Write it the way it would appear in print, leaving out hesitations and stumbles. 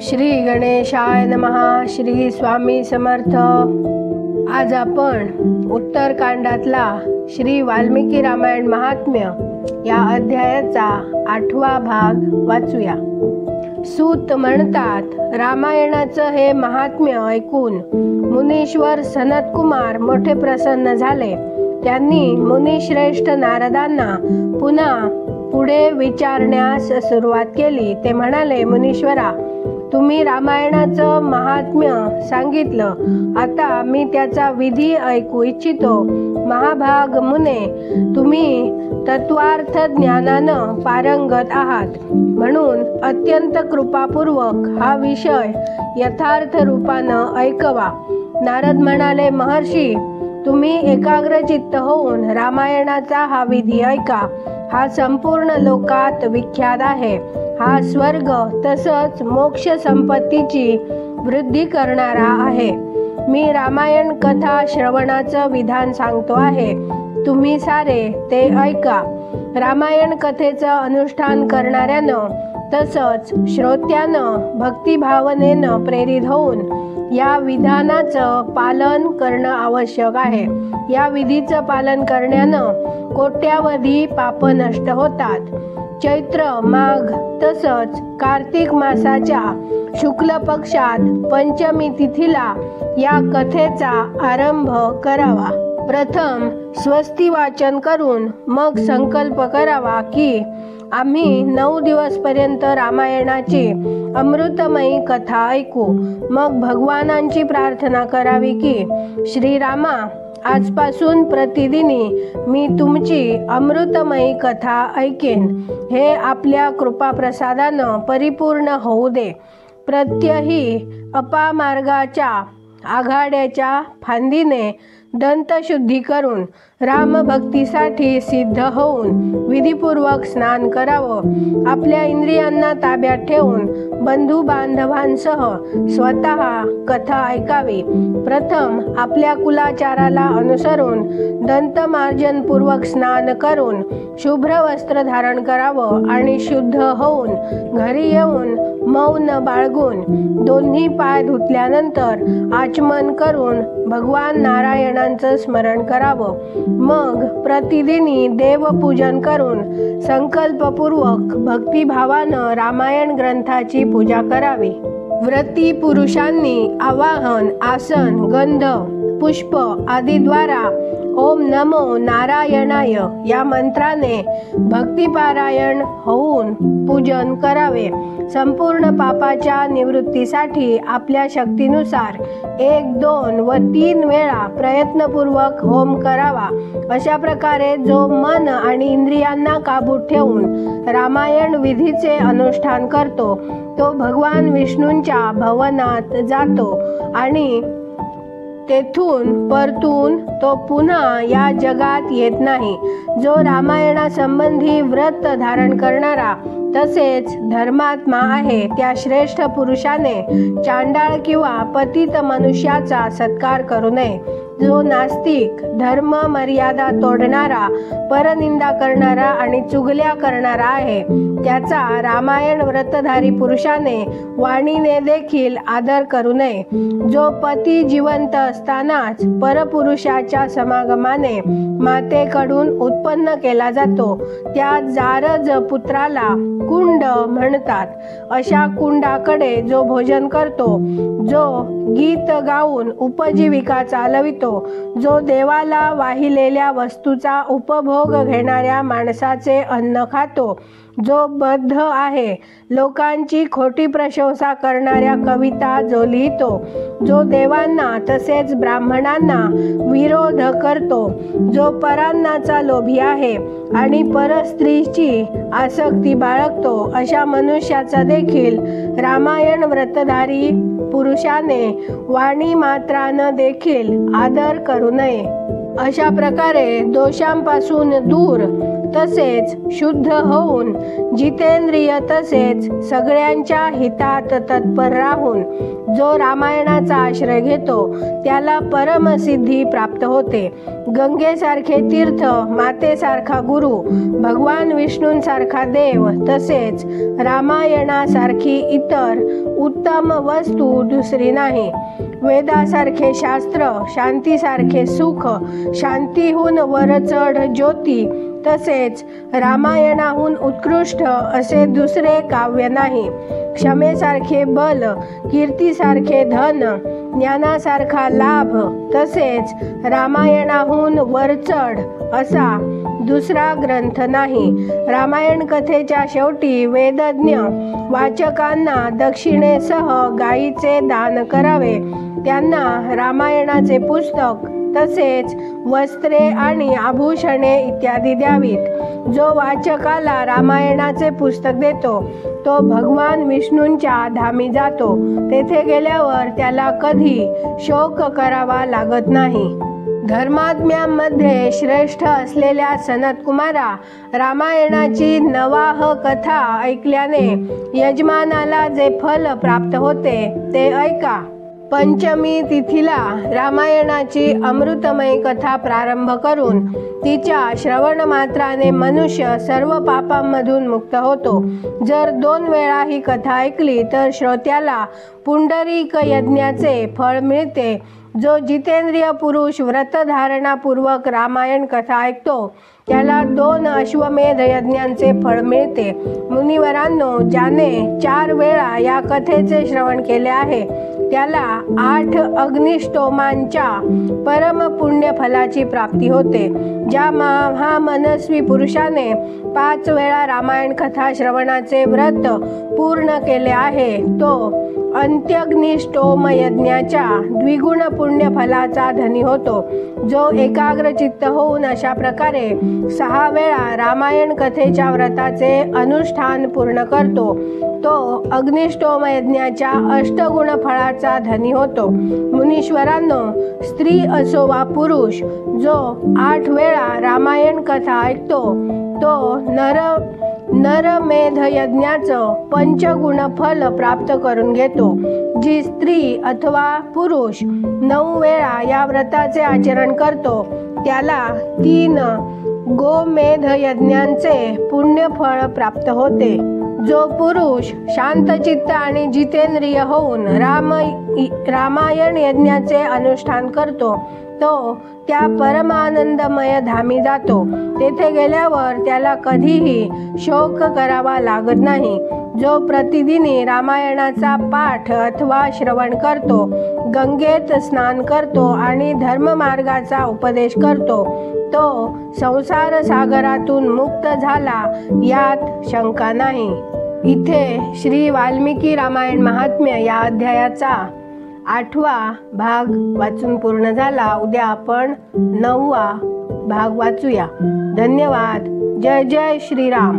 श्री गणेशाय नमः. श्री स्वामी समर्थ. आज आपण उत्तरकांडातला श्री वाल्मिकी रामायण महात्म्य या अध्यायाचा 8वा भाग वाचूया. सूत म्हणतात, रामायणाचं हे महात्म्य ऐकून मुनीश्वर सनतकुमार मोठे प्रसन्न झाले. त्यांनी मुनिश्रेष्ठ नारदांना पुढे विचारण्यास सुरुवात केली. ते म्हणाले, मुनीश्वरा, तुम्ही रामायणाचं महात्म्य सांगितलं, आता मी त्याचा विधी ऐकू इच्छितो. महाभाग मुने, तुम्ही तत्वार्थ ज्ञानानं पारंगत आहात, म्हणून अत्यंत कृपापूर्वक हा विषय यथार्थ रूपानं ऐकवा. नारद म्हणाले, महर्षी, तुम्ही एकाग्रचित्त होऊन रामायणाचा हा विधी ऐका. हा संपूर्ण लोकात विख्यात आहे. हा स्वर्ग तसंच मोक्ष संपत्तीची वृद्धी करणारा आहे. मी रामायण कथा श्रवणाचं विधान सांगतो आहे. तुम्ही सारे ते ऐका. रामायण कथेचं अनुष्ठान करणाऱ्यानं तसंच श्रोत्यानं भक्तिभावनेनं प्रेरित होऊन या विधानाचं पालन करणं आवश्यक आहे. या विधीचं पालन करण्यानं कोट्यावधी पाप नष्ट होतात. चैत्र, माघ तसंच कार्तिक मासाच्या शुक्ल पक्षात पंचमी तिथीला या कथेचा आरंभ करावा. प्रथम स्वस्ती वाचन करून मग संकल्प करावा की आम्ही 9 दिवसपर्यंत रामायणाची अमृतमयी कथा ऐकू. मग भगवानांची प्रार्थना करावी की श्रीरामा, आजपासून प्रतिदिनी मी तुमची अमृतमयी कथा ऐकेन. हे आपल्या कृपाप्रसादानं परिपूर्ण होऊ दे. प्रत्यही अपामार्गाच्या आघाड्याच्या फांदीने दंतशुद्धी करून रामभक्तीसाठी सिद्ध होऊन विधिपूर्वक स्नान करावं. आपल्या इंद्रियांना ताब्यात ठेवून बंधू बांधवांसह स्वतः कथा ऐकावी. प्रथम आपल्या कुलाचाराला अनुसरून दंतमार्जनपूर्वक स्नान करून शुभ्र वस्त्र धारण करावं आणि शुद्ध होऊन घरी येऊन मौन बाळगून दोन्ही पाय धुतल्यानंतर आचमन करून भगवान नारायणांचं स्मरण करावं. मग प्रतिदिनी देवपूजन करून संकल्पपूर्वक भक्तिभावानं रामायण ग्रंथाची पूजा करावी. व्रती पुरुषांनी आवाहन, आसन, गंध, पुष्प आदीद्वारा ओम नमो नारायणाय या मंत्राने भक्तिपारायण होऊन पूजन करावे. संपूर्ण पापाच्या निवृत्तीसाठी आपल्या शक्तीनुसार 1, 2 व 3 वेळा प्रयत्नपूर्वक होम करावा. अशा प्रकारे जो मन आणि इंद्रियांना काबूत ठेवून रामायण विधीचे अनुष्ठान करतो, तो भगवान विष्णूंच्या भवनात जातो आणि तेथून परतून तो पुन्हा या जगात येत नाही. जो रामायणासंबंधी व्रत धारण करणारा तसेच धर्मात्मा आहे, त्या श्रेष्ठ पुरुषाने चांडाळ किंवा पतित मनुष्याचा सत्कार करू नये. जो नास्तिक, धर्म मर्यादा तोडणारा, परनिंदा करणारा आणि चुगल्या करणारा आहे, त्याचा रामायण व्रतधारी पुरुषाने वाणीने देखील आदर करू नये. जो पती जिवंत असतानाच परपुरुषाच्या समागमाने मातेकडून उत्पन्न केला जातो, त्या जारज पुत्राला कुंड म्हणतात. अशा कुंडाकडे जो भोजन करतो, जो गीत गाऊन उपजीविका चालवितो, जो देवाला वाहिलेल्या वस्तूचा उपभोग घेणाऱ्या माणसाचे अन्न खातो, जो बद्ध आहे, लोकांची खोटी प्रशंसा करणाऱ्या कविता जो लिहितो, जो देवांना तसेच ब्राह्मणांना विरोध करतो, जो परान्नाचा लोभी आहे आणि परस्त्रीची आसक्ती बाळगतो, अशा मनुष्याचा देखील रामायण व्रतधारी पुरुषाने वाणी मात्रानं देखील आदर करू नये. अशा प्रकारे दोषांपासून दूर तसेच शुद्ध होऊन जितेंद्रिय तसेच सगळ्यांच्या हितात तत्पर राहून जो रामायणाचा आश्रय घेतो त्याला परमसिद्धी प्राप्त होते. गंगेसारखे तीर्थ, मातेसारखा गुरु, भगवान विष्णूंसारखा देव तसेच रामायणासारखी इतर उत्तम वस्तू दुसरी नाही. वेदासारखे शास्त्र, शांतीसारखे सुख, शांतीहून वरचढ ज्योती तसेच रामायणाहून उत्कृष्ट असे दुसरे काव्य नाही. क्षमेसारखे बल, कीर्तीसारखे धन, ज्ञानासारखा लाभ तसेच रामायणाहून वरचढ असा दुसरा ग्रंथ नाही. रामायण कथेच्या शेवटी वेदज्ञ वाचकांना दक्षिणेसह गायीचे दान करावे. त्यांना रामायणाचे पुस्तक तसेच वस्त्रे आणि आभूषणे इत्यादी द्यावीत. जो वाचकाला रामायणाचे पुस्तक देतो तो भगवान विष्णूंच्या धामी जातो. तेथे गेल्यावर त्याला कधी शोक करावा लागत नाही. धर्मात्म्यांमध्ये श्रेष्ठ असलेल्या सनत कुमारा, रामायणाची नवाह कथा ऐकल्याने यजमानाला जे फल प्राप्त होते ते ऐका. पंचमी तिथीला रामायणाची अमृतमय कथा प्रारंभ करून तिच्या श्रवण मात्राने मनुष्य सर्व पापांमधून मुक्त होतो. जर 2 वेळा ही कथा ऐकली तर श्रोत्याला पुंडरीक यज्ञाचे फळ मिळते. जो जितेंद्रिय पुरुष व्रतधारणापूर्वक रामायण कथा ऐकतो त्याला 2 अश्वमेध यज्ञांचे फळ मिळते. मुनिवरांनो, ज्याने 4 वेळा या कथेचे श्रवण केले आहे त्याला 8 अग्निष्टोमांच्या परम पुण्य फलाची प्राप्ती होते. ज्या महामनस्वी पुरुषाने 5 वेळा रामायण कथा श्रवणाचे व्रत पूर्ण केले आहे तो अंत्यग्निष्टोम यज्ञाच्या द्विगुण पुण्य फलाचा धनी होतो. जो एकाग्रचित्त होऊन अशा प्रकारे 6 वेळा रामायण कथेच्या व्रताचे अनुष्ठान पूर्ण करतो तो अग्निष्टोम यज्ञाच्या 8 फळाचा धनी होतो. मुनीश्वरांनो, स्त्री असो वा पुरुष जो 8 वेळा रामायण कथा ऐकतो तो नरमेध यज्ञाचं 5 फल प्राप्त करून घेतो. जी स्त्री अथवा पुरुष 9 वेळा या व्रताचे आचरण करतो त्याला 3 गोमेध यज्ञांचे पुण्यफळ प्राप्त होते. जो पुरुष शांतचित्त आणि जितेंद्रिय होऊन रामायण यज्ञाचे अनुष्ठान करतो तो त्या परमानंदमय धामी जातो. तेथे गेल्यावर त्याला कधीही शोक करावा लागत नाही. जो प्रतिदिनी रामायणाचा पाठ अथवा श्रवण करतो, गंगेत स्नान करतो आणि धर्ममार्गाचा उपदेश करतो तो संसार सागरातून मुक्त झाला यात शंका नाही. इथे श्री वाल्मिकी रामायण महात्म्य या अध्यायाचा 8वा भाग वाचून पूर्ण झाला. उद्या आपण 9वा भाग वाचूया. धन्यवाद. जय जय श्रीराम.